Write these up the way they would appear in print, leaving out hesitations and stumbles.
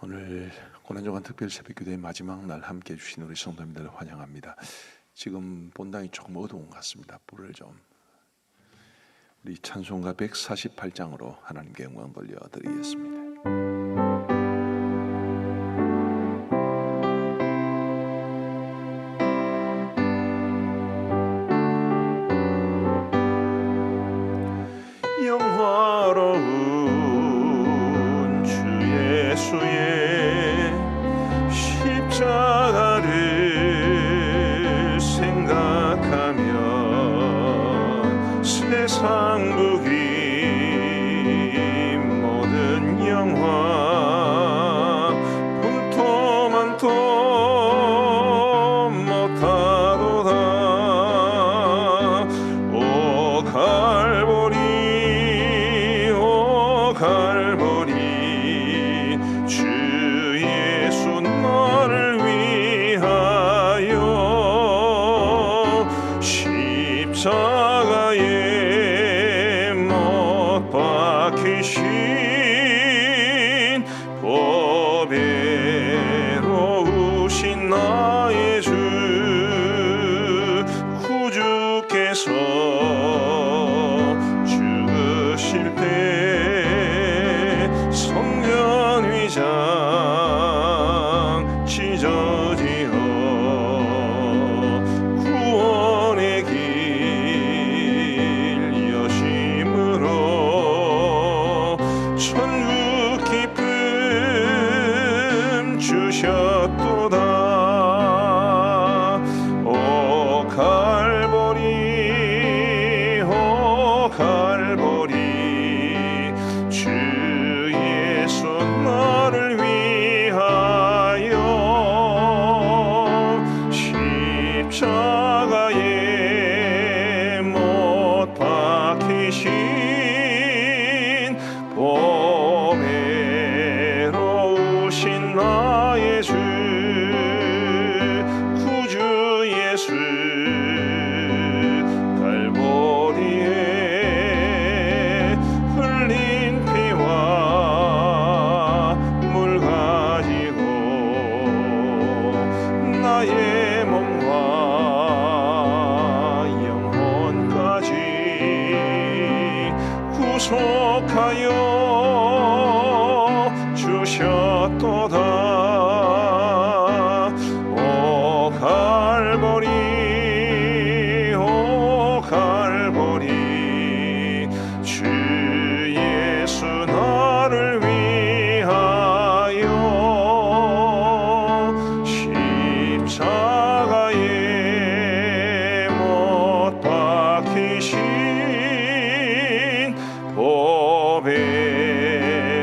오늘 고난주간 특별 새벽기도의 마지막 날 함께해 주신 우리 성도님들을 환영합니다. 지금 본당이 조금 어두운 것 같습니다. 불을 좀 우리 찬송가 148장으로 하나님께 영광 돌려드리겠습니다. 영화로운 주 예수의 십자가를 생각하면 세상 부귀 모든 영화 분토만토 못하도다. 오 갈보리, 오 갈보리, 주 예수 너를 위하여 십자가에 못 박히신 보배로우신 나의 주 구주께서 죽으실 때 성전 위장 찢어지어 구원의 길 여심으로 천국 기쁨 주셨도다. 오 갈보리, 오 갈보리, 주 예수 너를 위하여 십자가에 못 박히신 보배로우신 나의 주 구주 예수 갈보리에 흘린 피와 물 가지고 나의 몸과 영혼까지 구속하여 주셨도다. 오 갈보리, 오 갈보리, 주 예수 나를 위하여 십자가에 못 박히신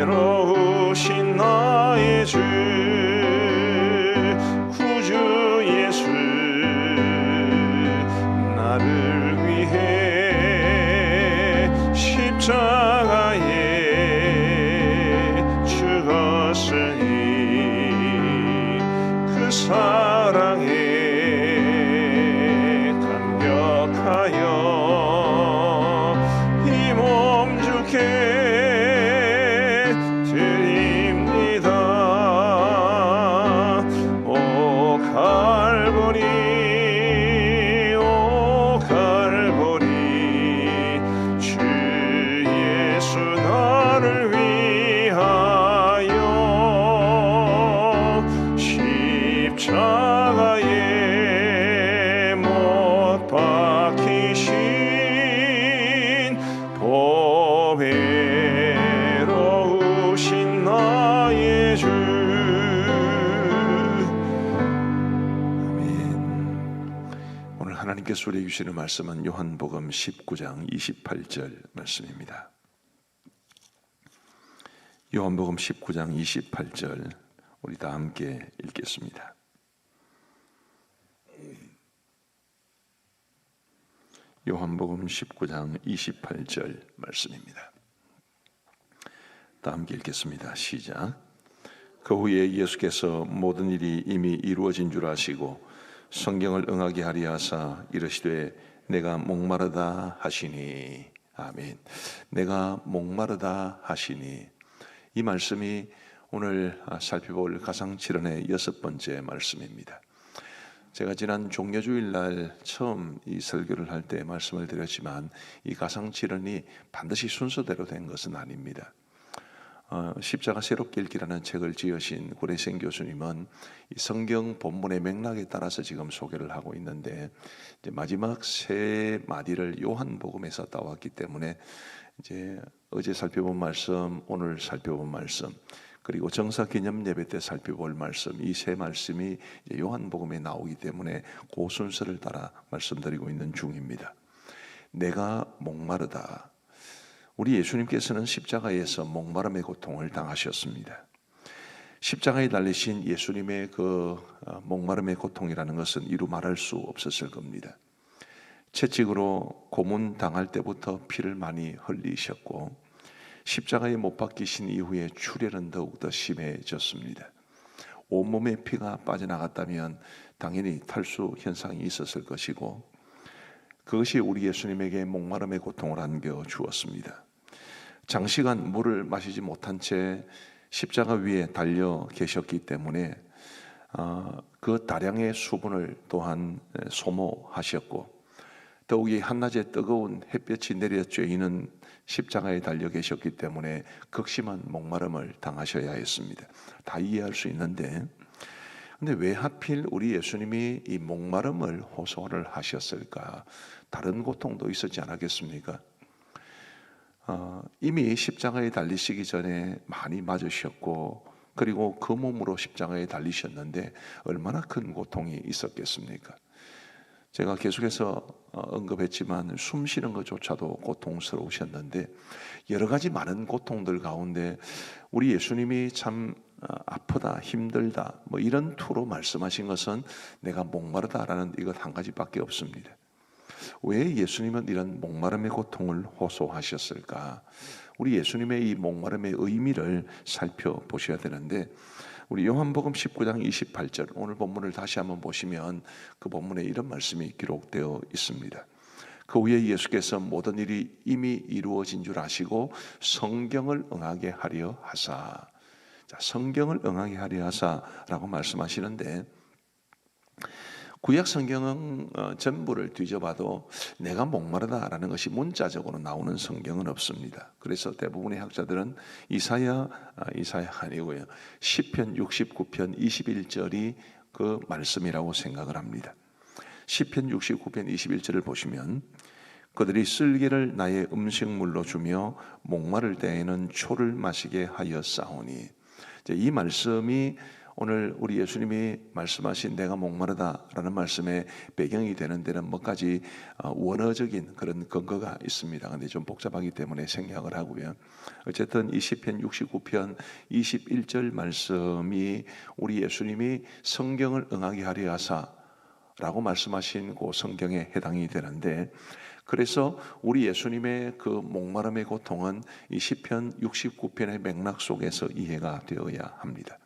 보배로우신 나의 주 구주 예수 나를 위해 십자가에 죽었으니 그 사랑에 감격하여 이 몸 주께 드립니다. 오 갈보리, 오 갈보리, 주 예수 나를 위하여 십자가에 못 박히신 보배로우신 나의 주. 아멘. 오늘 하나님께서 우리에게 주시는 말씀은 요한복음 19장 28절 말씀입니다. 요한복음 19장 28절 우리 다 함께 읽겠습니다. 요한복음 19장 28절 말씀입니다. 다 함께 읽겠습니다. 시작. 그 후에 예수께서 모든 일이 이미 이루어진 줄 아시고 성경을 응하게 하려 하사 이르시되 내가 목마르다 하시니. 아멘. 내가 목마르다 하시니. 이 말씀이 오늘 살펴볼 가상칠언의 6번째 말씀입니다. 제가 지난 종려주일날 처음 이 설교를 할 때 말씀을 드렸지만 이 가상칠언이 반드시 순서대로 된 것은 아닙니다. 십자가 새롭게 읽기라는 책을 지으신 구례생 교수님은 이 성경 본문의 맥락에 따라서 지금 소개를 하고 있는데, 이제 마지막 세 마디를 요한복음에서 따왔기 때문에 이제 어제 살펴본 말씀, 오늘 살펴본 말씀, 그리고 정사 기념 예배 때 살펴볼 말씀, 이 세 말씀이 요한복음에 나오기 때문에 그 순서를 따라 말씀드리고 있는 중입니다. 내가 목마르다. 우리 예수님께서는 십자가에서 목마름의 고통을 당하셨습니다. 십자가에 달리신 예수님의 그 목마름의 고통이라는 것은 이루 말할 수 없었을 겁니다. 채찍으로 고문 당할 때부터 피를 많이 흘리셨고, 십자가에 못 박히신 이후에 출혈은 더욱더 심해졌습니다. 온몸에 피가 빠져나갔다면 당연히 탈수 현상이 있었을 것이고, 그것이 우리 예수님에게 목마름의 고통을 안겨주었습니다. 장시간 물을 마시지 못한 채 십자가 위에 달려 계셨기 때문에 그 다량의 수분을 또한 소모하셨고, 더욱이 한낮에 뜨거운 햇볕이 내려 쬐이는 십자가에 달려 계셨기 때문에 극심한 목마름을 당하셔야 했습니다. 다 이해할 수 있는데, 근데 왜 하필 우리 예수님이 이 목마름을 호소를 하셨을까? 다른 고통도 있었지 않았겠습니까? 이미 십자가에 달리시기 전에 많이 맞으셨고, 그리고 그 몸으로 십자가에 달리셨는데 얼마나 큰 고통이 있었겠습니까? 제가 계속해서 언급했지만 숨 쉬는 것조차도 고통스러우셨는데, 여러 가지 많은 고통들 가운데 우리 예수님이 참 아프다, 힘들다 뭐 이런 투로 말씀하신 것은 내가 목마르다라는 이것 한 가지밖에 없습니다. 왜 예수님은 이런 목마름의 고통을 호소하셨을까? 우리 예수님의 이 목마름의 의미를 살펴보셔야 되는데, 우리 요한복음 19장 28절 오늘 본문을 다시 한번 보시면 그 본문에 이런 말씀이 기록되어 있습니다. 그 후에 예수께서 모든 일이 이미 이루어진 줄 아시고 성경을 응하게 하려 하사. 자, 성경을 응하게 하려 하사라고 말씀하시는데, 구약 성경은 전부를 뒤져봐도 내가 목마르다라는 것이 문자적으로 나오는 성경은 없습니다. 그래서 대부분의 학자들은 이사야 아니고요, 시편 69편 21절이 그 말씀이라고 생각을 합니다. 시편 69편 21절을 보시면 그들이 쓸개를 나의 음식물로 주며 목마를 때에는 초를 마시게 하였사오니, 이 말씀이 오늘 우리 예수님이 말씀하신 내가 목마르다라는 말씀의 배경이 되는 데는 몇 가지 원어적인 그런 근거가 있습니다. 그런데 좀 복잡하기 때문에 생략을 하고요. 어쨌든 이 시편 69편 21절 말씀이 우리 예수님이 성경을 응하게 하려 하사라고 말씀하신 그 성경에 해당이 되는데, 그래서 우리 예수님의 그 목마름의 고통은 이 시편 69편의 맥락 속에서 이해가 되어야 합니다.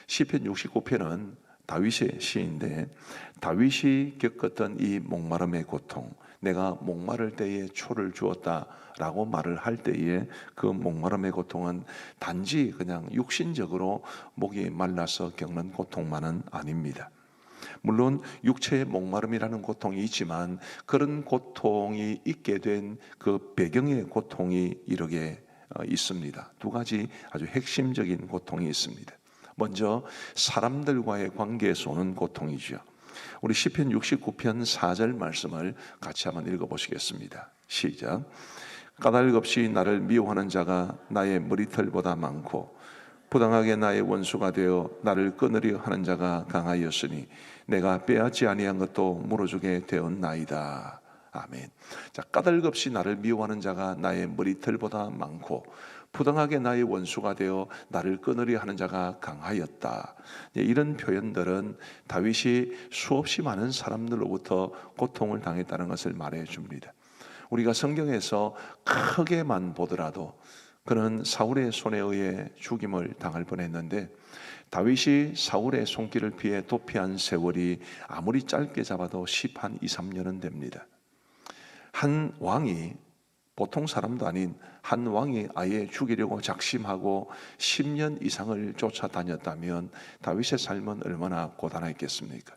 시편 69편은 다윗의 시인데, 다윗이 겪었던 이 목마름의 고통, 내가 목마를 때에 초를 주었다라고 말을 할 때에 그 목마름의 고통은 단지 그냥 육신적으로 목이 말라서 겪는 고통만은 아닙니다. 물론 육체의 목마름이라는 고통이 있지만 그런 고통이 있게 된 그 배경의 고통이 이렇게 있습니다. 두 가지 아주 핵심적인 고통이 있습니다. 먼저 사람들과의 관계에서 오는 고통이죠. 우리 시편 69편 4절 말씀을 같이 한번 읽어보시겠습니다. 시작. 까닭없이 나를 미워하는 자가 나의 머리털보다 많고 부당하게 나의 원수가 되어 나를 끊으려 하는 자가 강하였으니 내가 빼앗지 아니한 것도 물어주게 되었나이다. 아멘. 자, 까닭없이 나를 미워하는 자가 나의 머리털보다 많고 부당하게 나의 원수가 되어 나를 끊으려 하는 자가 강하였다. 이런 표현들은 다윗이 수없이 많은 사람들로부터 고통을 당했다는 것을 말해줍니다. 우리가 성경에서 크게만 보더라도 그는 사울의 손에 의해 죽임을 당할 뻔했는데, 다윗이 사울의 손길을 피해 도피한 세월이 아무리 짧게 잡아도 10한 2, 3년은 됩니다. 한 왕이 보통 사람도 아닌 한 왕이 아예 죽이려고 작심하고 10년 이상을 쫓아다녔다면 다윗의 삶은 얼마나 고단했겠습니까?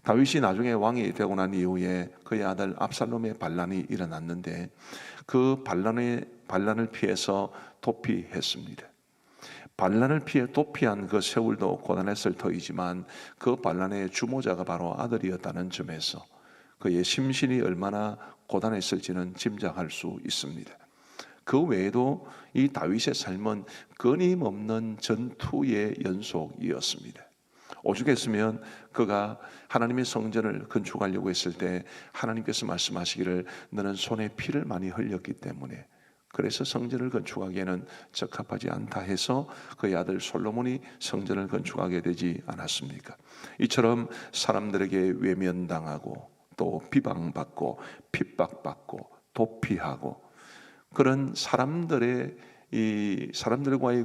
다윗이 나중에 왕이 되고 난 이후에 그의 아들 압살롬의 반란이 일어났는데 그 반란을 피해서 도피했습니다. 반란을 피해 도피한 그 세월도 고단했을 터이지만 그 반란의 주모자가 바로 아들이었다는 점에서 그의 심신이 얼마나 고단했을지는 짐작할 수 있습니다. 그 외에도 이 다윗의 삶은 끊임없는 전투의 연속이었습니다. 오죽했으면 그가 하나님의 성전을 건축하려고 했을 때 하나님께서 말씀하시기를 너는 손에 피를 많이 흘렸기 때문에 그래서 성전을 건축하기에는 적합하지 않다 해서 그의 아들 솔로몬이 성전을 건축하게 되지 않았습니까? 이처럼 사람들에게 외면당하고 또 비방받고 핍박받고 도피하고 그런 사람들과의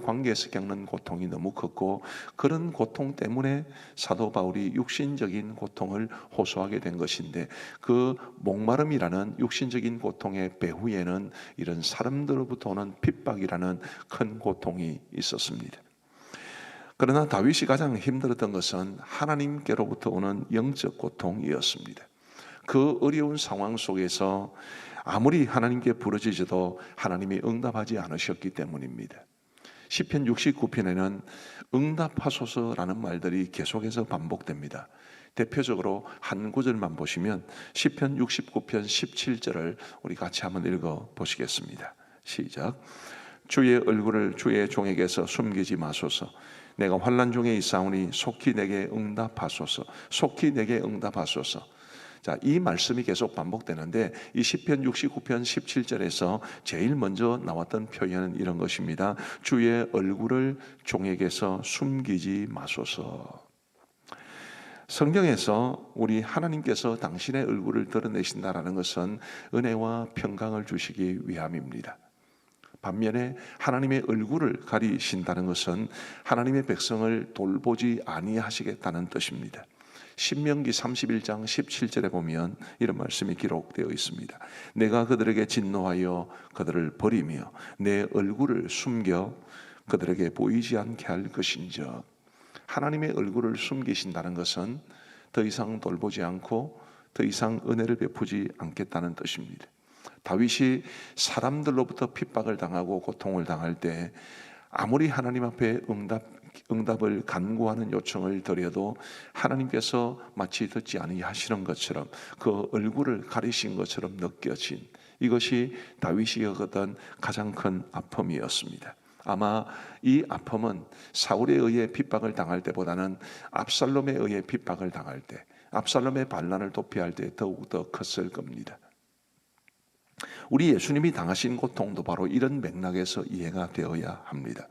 관계에서 겪는 고통이 너무 컸고 그런 고통 때문에 사도 바울이 육신적인 고통을 호소하게 된 것인데 그 목마름이라는 육신적인 고통의 배후에는 이런 사람들로부터 오는 핍박이라는 큰 고통이 있었습니다. 그러나 다윗이 가장 힘들었던 것은 하나님께로부터 오는 영적 고통이었습니다. 그 어려운 상황 속에서 아무리 하나님께 부르짖어도 하나님이 응답하지 않으셨기 때문입니다. 시편 69편에는 응답하소서라는 말들이 계속해서 반복됩니다. 대표적으로 한 구절만 보시면 시편 69편 17절을 우리 같이 한번 읽어 보시겠습니다. 시작. 주의 얼굴을 주의 종에게서 숨기지 마소서. 내가 환난 중에 있사오니 속히 내게 응답하소서. 속히 내게 응답하소서. 자, 이 말씀이 계속 반복되는데 이 시편 69편 17절에서 제일 먼저 나왔던 표현은 이런 것입니다. 주의 얼굴을 종에게서 숨기지 마소서. 성경에서 우리 하나님께서 당신의 얼굴을 드러내신다라는 것은 은혜와 평강을 주시기 위함입니다. 반면에 하나님의 얼굴을 가리신다는 것은 하나님의 백성을 돌보지 아니하시겠다는 뜻입니다. 신명기 31장 17절에 보면 이런 말씀이 기록되어 있습니다. 내가 그들에게 진노하여 그들을 버리며 내 얼굴을 숨겨 그들에게 보이지 않게 할 것인즉 하나님의 얼굴을 숨기신다는 것은 더 이상 돌보지 않고 더 이상 은혜를 베푸지 않겠다는 뜻입니다. 다윗이 사람들로부터 핍박을 당하고 고통을 당할 때 아무리 하나님 앞에 응답을 간구하는 요청을 드려도 하나님께서 마치 듣지 아니하시는 것처럼 그 얼굴을 가리신 것처럼 느껴진 이것이 다윗이 겪었던 가장 큰 아픔이었습니다. 아마 이 아픔은 사울에 의해 핍박을 당할 때보다는 압살롬에 의해 핍박을 당할 때, 압살롬의 반란을 도피할 때 더욱더 컸을 겁니다. 우리 예수님이 당하신 고통도 바로 이런 맥락에서 이해가 되어야 합니다.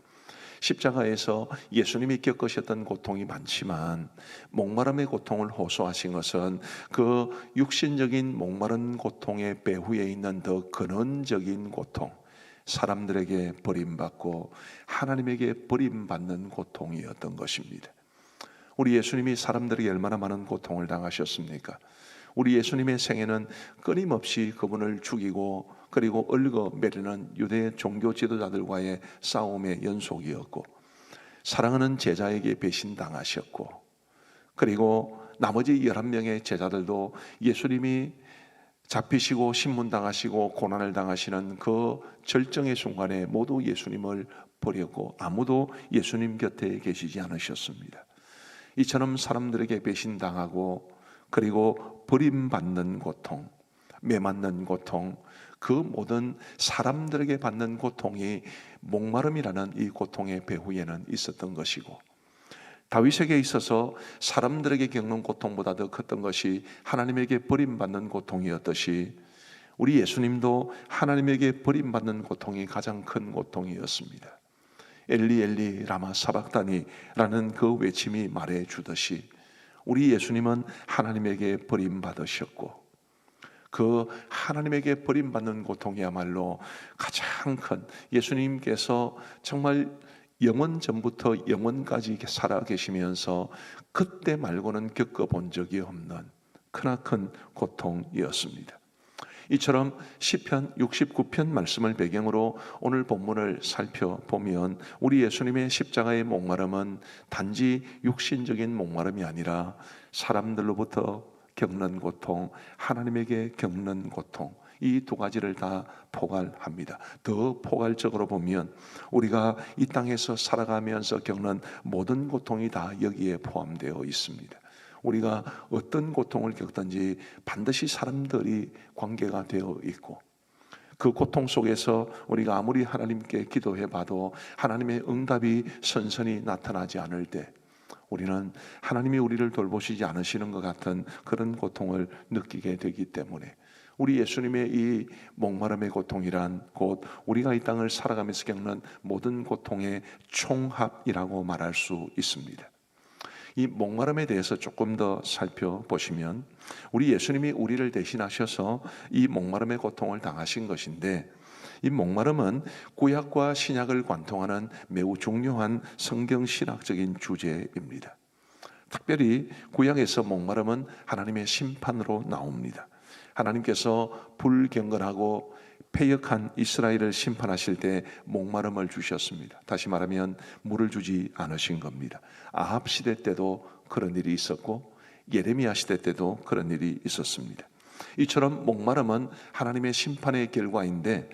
십자가에서 예수님이 겪으셨던 고통이 많지만 목마름의 고통을 호소하신 것은 그 육신적인 목마른 고통의 배후에 있는 더 근원적인 고통, 사람들에게 버림받고 하나님에게 버림받는 고통이었던 것입니다. 우리 예수님이 사람들에게 얼마나 많은 고통을 당하셨습니까? 우리 예수님의 생애는 끊임없이 그분을 죽이고 그리고 얽어매르는 유대 종교 지도자들과의 싸움의 연속이었고 사랑하는 제자에게 배신당하셨고 그리고 나머지 11명의 제자들도 예수님이 잡히시고 신문당하시고 고난을 당하시는 그 절정의 순간에 모두 예수님을 버렸고 아무도 예수님 곁에 계시지 않으셨습니다. 이처럼 사람들에게 배신당하고 그리고 버림받는 고통, 매맞는 고통, 그 모든 사람들에게 받는 고통이 목마름이라는 이 고통의 배후에는 있었던 것이고 다윗에게 있어서 사람들에게 겪는 고통보다 더 컸던 것이 하나님에게 버림받는 고통이었듯이 우리 예수님도 하나님에게 버림받는 고통이 가장 큰 고통이었습니다. 엘리 엘리 라마 사박다니라는 그 외침이 말해주듯이 우리 예수님은 하나님에게 버림받으셨고 그 하나님에게 버림받는 고통이야말로 가장 큰 예수님께서 정말 영원 전부터 영원까지 살아계시면서 그때 말고는 겪어본 적이 없는 크나큰 고통이었습니다. 이처럼 시편 69편 말씀을 배경으로 오늘 본문을 살펴보면 우리 예수님의 십자가의 목마름은 단지 육신적인 목마름이 아니라 사람들로부터 겪는 고통, 하나님에게 겪는 고통, 이 두 가지를 다 포괄합니다. 더 포괄적으로 보면 우리가 이 땅에서 살아가면서 겪는 모든 고통이 다 여기에 포함되어 있습니다. 우리가 어떤 고통을 겪든지 반드시 사람들이 관계가 되어 있고, 그 고통 속에서 우리가 아무리 하나님께 기도해 봐도 하나님의 응답이 선선히 나타나지 않을 때 우리는 하나님이 우리를 돌보시지 않으시는 것 같은 그런 고통을 느끼게 되기 때문에 우리 예수님의 이 목마름의 고통이란 곧 우리가 이 땅을 살아가면서 겪는 모든 고통의 총합이라고 말할 수 있습니다. 이 목마름에 대해서 조금 더 살펴보시면 우리 예수님이 우리를 대신하셔서 이 목마름의 고통을 당하신 것인데, 이 목마름은 구약과 신약을 관통하는 매우 중요한 성경 신학적인 주제입니다. 특별히 구약에서 목마름은 하나님의 심판으로 나옵니다. 하나님께서 불경건하고 패역한 이스라엘을 심판하실 때 목마름을 주셨습니다. 다시 말하면 물을 주지 않으신 겁니다. 아합 시대 때도 그런 일이 있었고 예레미야 시대 때도 그런 일이 있었습니다. 이처럼 목마름은 하나님의 심판의 결과인데,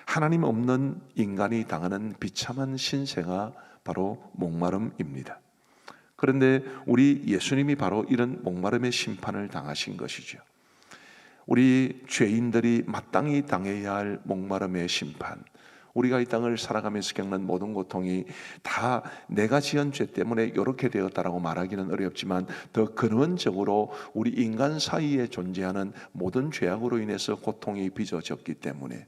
하나님 없는 인간이 당하는 비참한 신세가 바로 목마름입니다. 그런데 우리 예수님이 바로 이런 목마름의 심판을 당하신 것이죠. 우리 죄인들이 마땅히 당해야 할 목마름의 심판, 우리가 이 땅을 살아가면서 겪는 모든 고통이 다 내가 지은 죄 때문에 이렇게 되었다라고 말하기는 어렵지만 더 근원적으로 우리 인간 사이에 존재하는 모든 죄악으로 인해서 고통이 빚어졌기 때문에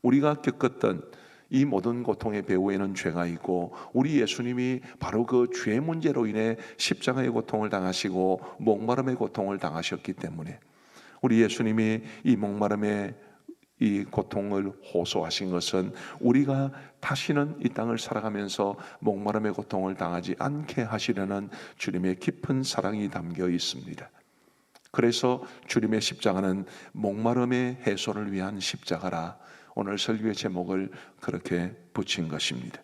우리가 겪었던 이 모든 고통의 배후에는 죄가 있고, 우리 예수님이 바로 그 죄 문제로 인해 십자가의 고통을 당하시고 목마름의 고통을 당하셨기 때문에 우리 예수님이 이 목마름의 이 고통을 호소하신 것은 우리가 다시는 이 땅을 살아가면서 목마름의 고통을 당하지 않게 하시려는 주님의 깊은 사랑이 담겨 있습니다. 그래서 주님의 십자가는 목마름의 해소를 위한 십자가라, 오늘 설교의 제목을 그렇게 붙인 것입니다.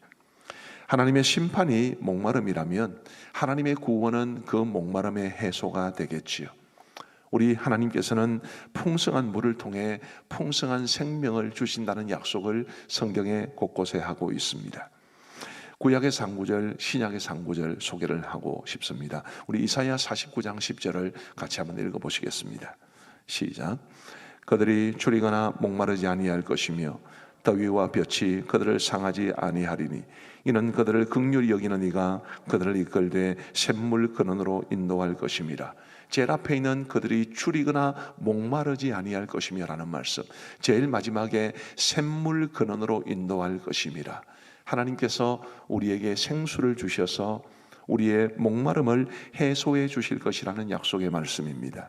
하나님의 심판이 목마름이라면 하나님의 구원은 그 목마름의 해소가 되겠지요. 우리 하나님께서는 풍성한 물을 통해 풍성한 생명을 주신다는 약속을 성경에 곳곳에 하고 있습니다. 구약의 상구절, 신약의 상구절 소개를 하고 싶습니다. 우리 이사야 49장 10절을 같이 한번 읽어보시겠습니다. 시작. 그들이 줄이거나 목마르지 아니할 것이며 더위와 볕이 그들을 상하지 아니하리니 이는 그들을 긍휼히 여기는 이가 그들을 이끌되 샘물 근원으로 인도할 것임이라. 제일 앞에 있는 그들이 줄이거나 목마르지 아니할 것이며 라는 말씀, 제일 마지막에 샘물 근원으로 인도할 것임이라. 하나님께서 우리에게 생수를 주셔서 우리의 목마름을 해소해 주실 것이라는 약속의 말씀입니다.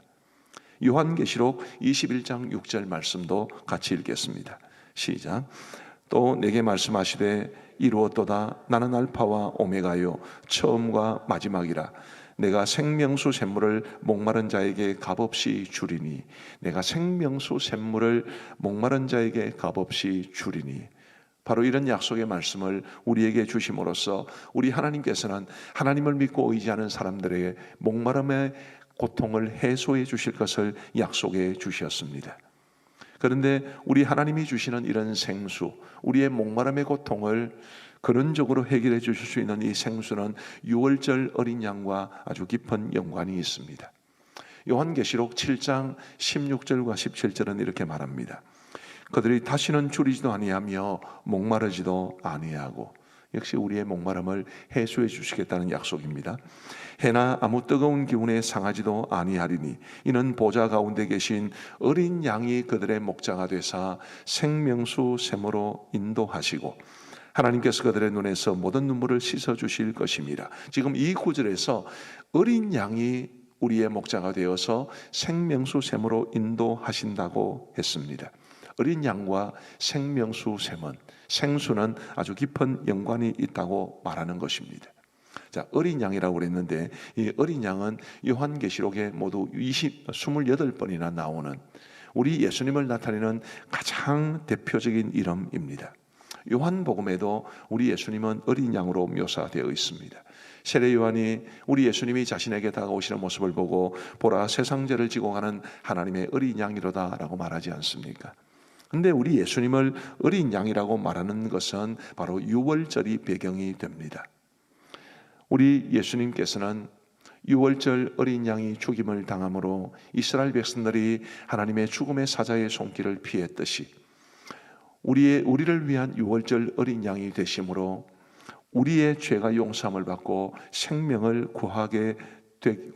요한계시록 21장 6절 말씀도 같이 읽겠습니다. 시작. 또 내게 말씀하시되 이루었도다. 나는 알파와 오메가요 처음과 마지막이라. 내가 생명수 샘물을 목마른 자에게 값없이 주리니. 내가 생명수 샘물을 목마른 자에게 값없이 주리니. 바로 이런 약속의 말씀을 우리에게 주심으로써 우리 하나님께서는 하나님을 믿고 의지하는 사람들에게 목마름의 고통을 해소해 주실 것을 약속해 주셨습니다. 그런데 우리 하나님이 주시는 이런 생수, 우리의 목마름의 고통을 근원적으로 해결해 주실 수 있는 이 생수는 유월절 어린 양과 아주 깊은 연관이 있습니다. 요한계시록 7장 16절과 17절은 이렇게 말합니다. 그들이 다시는 줄이지도 아니하며 목마르지도 아니하고, 역시 우리의 목마름을 해소해 주시겠다는 약속입니다. 해나 아무 뜨거운 기운에 상하지도 아니하리니 이는 보좌 가운데 계신 어린 양이 그들의 목자가 되사 생명수 샘으로 인도하시고 하나님께서 그들의 눈에서 모든 눈물을 씻어 주실 것입니다. 지금 이 구절에서 어린 양이 우리의 목자가 되어서 생명수 샘으로 인도하신다고 했습니다. 어린 양과 생명수 샘은, 생수는 아주 깊은 연관이 있다고 말하는 것입니다. 자, 어린 양이라고 그랬는데 이 어린 양은 요한계시록에 모두 28번이나 나오는 우리 예수님을 나타내는 가장 대표적인 이름입니다. 요한복음에도 우리 예수님은 어린 양으로 묘사되어 있습니다. 세례 요한이 우리 예수님이 자신에게 다가오시는 모습을 보고 보라 세상죄를 지고 가는 하나님의 어린 양이로다 라고 말하지 않습니까? 근데 우리 예수님을 어린 양이라고 말하는 것은 바로 유월절이 배경이 됩니다. 우리 예수님께서는 유월절 어린 양이 죽임을 당함으로 이스라엘 백성들이 하나님의 죽음의 사자의 손길을 피했듯이 우리를 위한 유월절 어린 양이 되심으로 우리의 죄가 용서함을 받고 생명을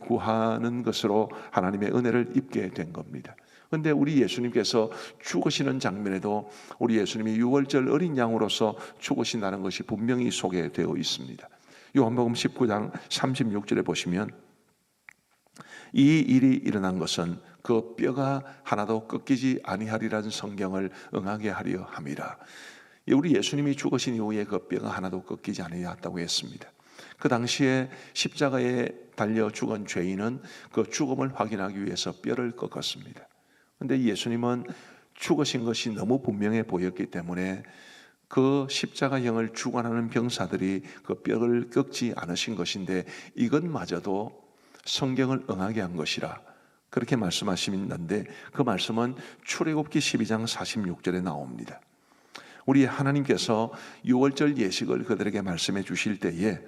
구하는 것으로 하나님의 은혜를 입게 된 겁니다. 그런데 우리 예수님께서 죽으시는 장면에도 우리 예수님이 유월절 어린 양으로서 죽으신다는 것이 분명히 소개되어 있습니다. 요한복음 19장 36절에 보시면 이 일이 일어난 것은 그 뼈가 하나도 꺾이지 아니하리라는 성경을 응하게 하려 함이라. 우리 예수님이 죽으신 이후에 그 뼈가 하나도 꺾이지 아니하였다고 했습니다. 그 당시에 십자가에 달려 죽은 죄인은 그 죽음을 확인하기 위해서 뼈를 꺾었습니다. 그런데 예수님은 죽으신 것이 너무 분명해 보였기 때문에 그 십자가형을 주관하는 병사들이 그 뼈를 꺾지 않으신 것인데 이것마저도 성경을 응하게 한 것이라 그렇게 말씀하시는데 그 말씀은 출애굽기 12장 46절에 나옵니다. 우리 하나님께서 유월절 예식을 그들에게 말씀해 주실 때에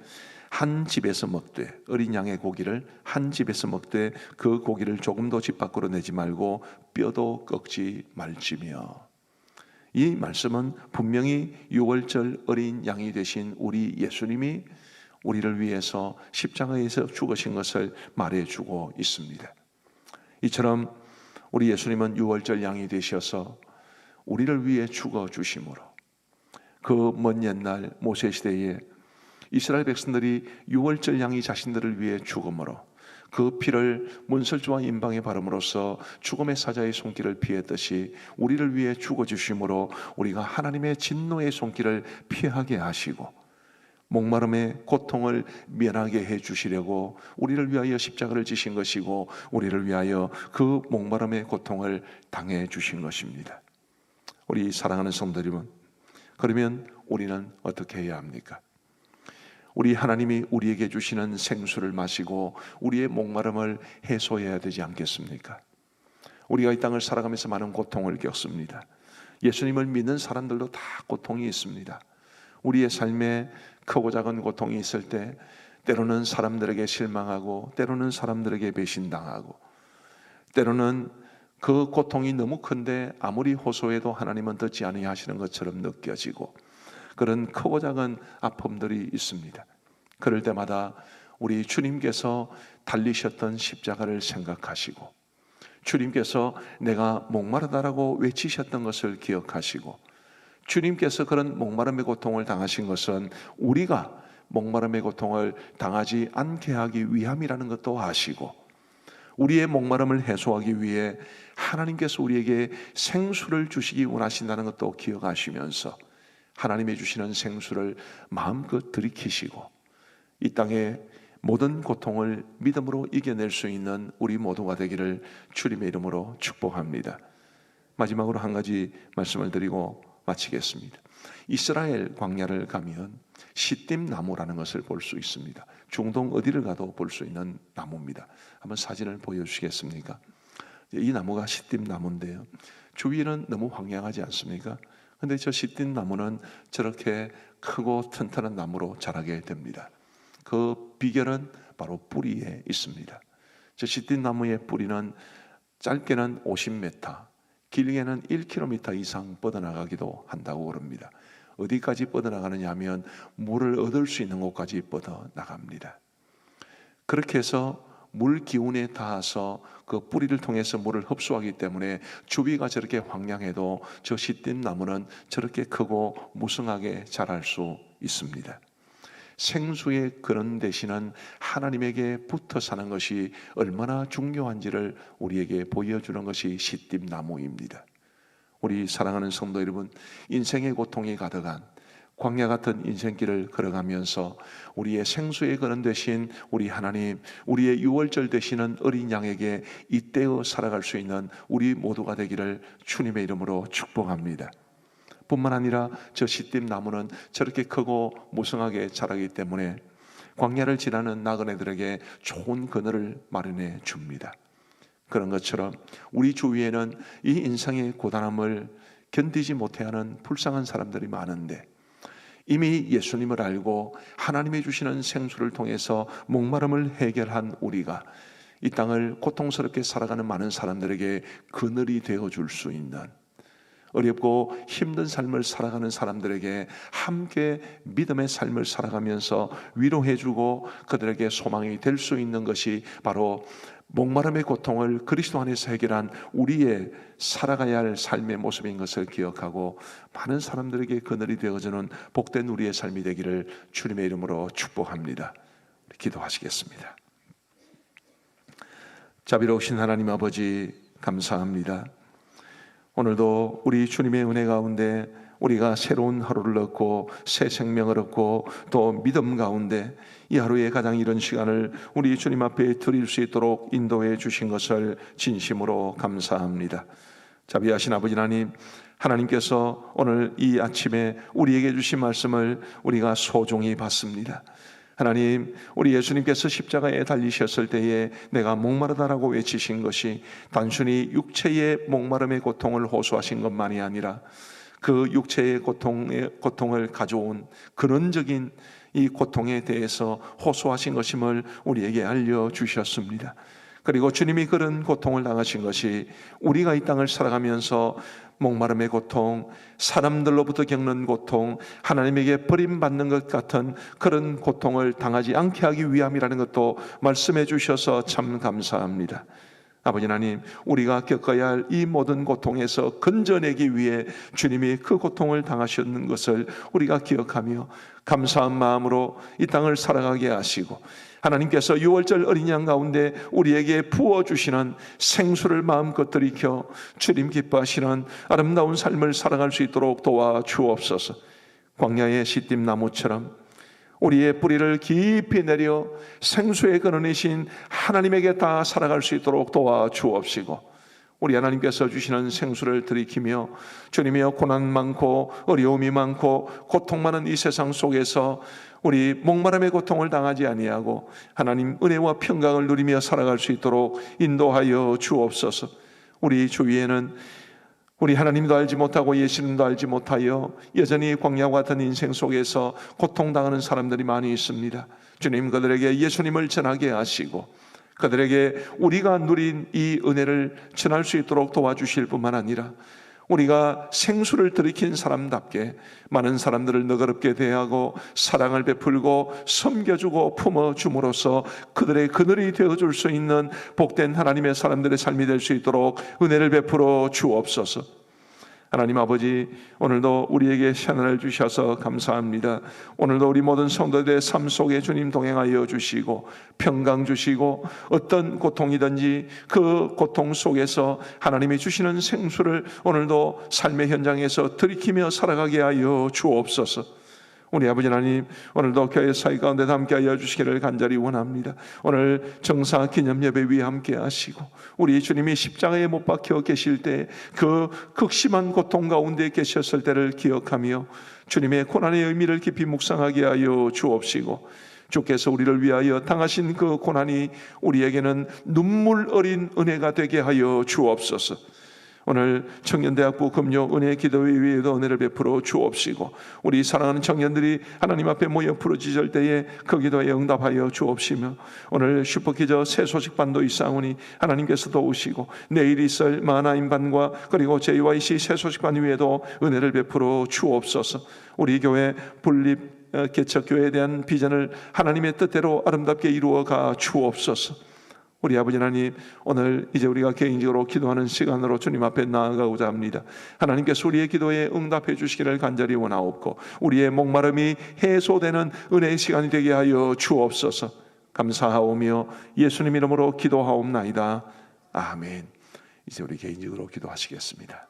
한 집에서 먹되 어린 양의 고기를 한 집에서 먹되 그 고기를 조금도 집 밖으로 내지 말고 뼈도 꺾지 말지며, 이 말씀은 분명히 유월절 어린 양이 되신 우리 예수님이 우리를 위해서 십자가에서 죽으신 것을 말해주고 있습니다. 이처럼 우리 예수님은 유월절 양이 되셔서 우리를 위해 죽어주심으로 그 먼 옛날 모세시대에 이스라엘 백성들이 유월절 양이 자신들을 위해 죽음으로 그 피를 문설주와 임방에 바름으로써 죽음의 사자의 손길을 피했듯이 우리를 위해 죽어주심으로 우리가 하나님의 진노의 손길을 피하게 하시고 목마름의 고통을 면하게 해주시려고 우리를 위하여 십자가를 지신 것이고 우리를 위하여 그 목마름의 고통을 당해 주신 것입니다. 우리 사랑하는 성도 여러분, 그러면 우리는 어떻게 해야 합니까? 우리 하나님이 우리에게 주시는 생수를 마시고 우리의 목마름을 해소해야 되지 않겠습니까? 우리가 이 땅을 살아가면서 많은 고통을 겪습니다. 예수님을 믿는 사람들도 다 고통이 있습니다. 우리의 삶에 크고 작은 고통이 있을 때 때로는 사람들에게 실망하고 때로는 사람들에게 배신당하고 때로는 그 고통이 너무 큰데 아무리 호소해도 하나님은 듣지 아니하시는 것처럼 느껴지고 그런 크고 작은 아픔들이 있습니다. 그럴 때마다 우리 주님께서 달리셨던 십자가를 생각하시고 주님께서 내가 목마르다라고 외치셨던 것을 기억하시고 주님께서 그런 목마름의 고통을 당하신 것은 우리가 목마름의 고통을 당하지 않게 하기 위함이라는 것도 아시고 우리의 목마름을 해소하기 위해 하나님께서 우리에게 생수를 주시기 원하신다는 것도 기억하시면서 하나님이 주시는 생수를 마음껏 들이키시고 이 땅의 모든 고통을 믿음으로 이겨낼 수 있는 우리 모두가 되기를 주님의 이름으로 축복합니다. 마지막으로 한 가지 말씀을 드리고 마치겠습니다. 이스라엘 광야를 가면 시딤 나무라는 것을 볼 수 있습니다. 중동 어디를 가도 볼 수 있는 나무입니다. 한번 사진을 보여주시겠습니까? 이 나무가 시딤 나무인데요. 주위는 너무 황량하지 않습니까? 근데 저 시딤 나무는 저렇게 크고 튼튼한 나무로 자라게 됩니다. 그 비결은 바로 뿌리에 있습니다. 저 시딤 나무의 뿌리는 짧게는 50m, 길게는 1km 이상 뻗어나가기도 한다고 그럽니다. 어디까지 뻗어나가느냐 하면 물을 얻을 수 있는 곳까지 뻗어나갑니다. 그렇게 해서 물 기운에 닿아서 그 뿌리를 통해서 물을 흡수하기 때문에 주위가 저렇게 황량해도 저 시딤 나무는 저렇게 크고 무성하게 자랄 수 있습니다. 생수의 그런 대신은 하나님에게 붙어 사는 것이 얼마나 중요한지를 우리에게 보여주는 것이 시딤 나무입니다. 우리 사랑하는 성도 여러분, 인생의 고통이 가득한 광야 같은 인생길을 걸어가면서 우리의 생수의 근원 되신 우리 하나님, 우리의 유월절 되시는 어린 양에게 잇대어 살아갈 수 있는 우리 모두가 되기를 주님의 이름으로 축복합니다. 뿐만 아니라 저 시띠 나무는 저렇게 크고 무성하게 자라기 때문에 광야를 지나는 나그네들에게 좋은 그늘을 마련해 줍니다. 그런 것처럼 우리 주위에는 이 인생의 고단함을 견디지 못해하는 불쌍한 사람들이 많은데, 이미 예수님을 알고 하나님이 주시는 생수를 통해서 목마름을 해결한 우리가 이 땅을 고통스럽게 살아가는 많은 사람들에게 그늘이 되어줄 수 있는, 어렵고 힘든 삶을 살아가는 사람들에게 함께 믿음의 삶을 살아가면서 위로해주고 그들에게 소망이 될 수 있는 것이 바로 목마름의 고통을 그리스도 안에서 해결한 우리의 살아가야 할 삶의 모습인 것을 기억하고 많은 사람들에게 그늘이 되어주는 복된 우리의 삶이 되기를 주님의 이름으로 축복합니다. 기도하시겠습니다. 자비로우신 하나님 아버지, 감사합니다. 오늘도 우리 주님의 은혜 가운데 우리가 새로운 하루를 얻고 새 생명을 얻고 또 믿음 가운데 이 하루의 가장 이른 시간을 우리 주님 앞에 드릴 수 있도록 인도해 주신 것을 진심으로 감사합니다. 자비하신 아버지 하나님, 하나님께서 오늘 이 아침에 우리에게 주신 말씀을 우리가 소중히 받습니다. 하나님, 우리 예수님께서 십자가에 달리셨을 때에 내가 목마르다라고 외치신 것이 단순히 육체의 목마름의 고통을 호소하신 것만이 아니라 그 육체의 고통을 가져온 근원적인 이 고통에 대해서 호소하신 것임을 우리에게 알려주셨습니다. 그리고 주님이 그런 고통을 당하신 것이 우리가 이 땅을 살아가면서 목마름의 고통, 사람들로부터 겪는 고통, 하나님에게 버림받는 것 같은 그런 고통을 당하지 않게 하기 위함이라는 것도 말씀해 주셔서 참 감사합니다. 아버지 하나님, 우리가 겪어야 할 이 모든 고통에서 건져내기 위해 주님이 그 고통을 당하셨는 것을 우리가 기억하며 감사한 마음으로 이 땅을 살아가게 하시고, 하나님께서 유월절 어린 양 가운데 우리에게 부어주시는 생수를 마음껏 들이켜 주님 기뻐하시는 아름다운 삶을 살아갈 수 있도록 도와주옵소서. 광야의 시띠나무처럼 우리의 뿌리를 깊이 내려 생수의 근원이신 하나님에게 다 살아갈 수 있도록 도와주옵시고, 우리 하나님께서 주시는 생수를 들이키며 주님이여 고난 많고 어려움이 많고 고통 많은 이 세상 속에서 우리 목마름의 고통을 당하지 아니하고 하나님 은혜와 평강을 누리며 살아갈 수 있도록 인도하여 주옵소서. 우리 주위에는 우리 하나님도 알지 못하고 예수님도 알지 못하여 여전히 광야와 같은 인생 속에서 고통당하는 사람들이 많이 있습니다. 주님, 그들에게 예수님을 전하게 하시고 그들에게 우리가 누린 이 은혜를 전할 수 있도록 도와주실 뿐만 아니라 우리가 생수를 들이킨 사람답게 많은 사람들을 너그럽게 대하고 사랑을 베풀고 섬겨주고 품어줌으로써 그들의 그늘이 되어줄 수 있는 복된 하나님의 사람들의 삶이 될 수 있도록 은혜를 베풀어 주옵소서. 하나님 아버지, 오늘도 우리에게 시간을 주셔서 감사합니다. 오늘도 우리 모든 성도들의 삶 속에 주님 동행하여 주시고 평강 주시고 어떤 고통이든지 그 고통 속에서 하나님이 주시는 생수를 오늘도 삶의 현장에서 들이키며 살아가게 하여 주옵소서. 우리 아버지 하나님, 오늘도 교회 사이 가운데 함께하여 주시기를 간절히 원합니다. 오늘 정사 기념 예배 위에 함께 하시고 우리 주님이 십자가에 못 박혀 계실 때 그 극심한 고통 가운데 계셨을 때를 기억하며 주님의 고난의 의미를 깊이 묵상하게 하여 주옵시고, 주께서 우리를 위하여 당하신 그 고난이 우리에게는 눈물 어린 은혜가 되게 하여 주옵소서. 오늘 청년대학부 금요 은혜 기도회 위에도 은혜를 베풀어 주옵시고 우리 사랑하는 청년들이 하나님 앞에 모여 부르짖을 때에 그 기도에 응답하여 주옵시며, 오늘 슈퍼키저 새 소식반도 있사오니 하나님께서 도우시고 내일 있을 마하나임반과 그리고 JYC 새 소식반 위에도 은혜를 베풀어 주옵소서. 우리 교회 분립 개척교회에 대한 비전을 하나님의 뜻대로 아름답게 이루어가 주옵소서. 우리 아버지 하나님, 오늘 이제 우리가 개인적으로 기도하는 시간으로 주님 앞에 나아가고자 합니다. 하나님께서 우리의 기도에 응답해 주시기를 간절히 원하옵고 우리의 목마름이 해소되는 은혜의 시간이 되게 하여 주옵소서. 감사하오며 예수님 이름으로 기도하옵나이다. 아멘. 이제 우리 개인적으로 기도하시겠습니다.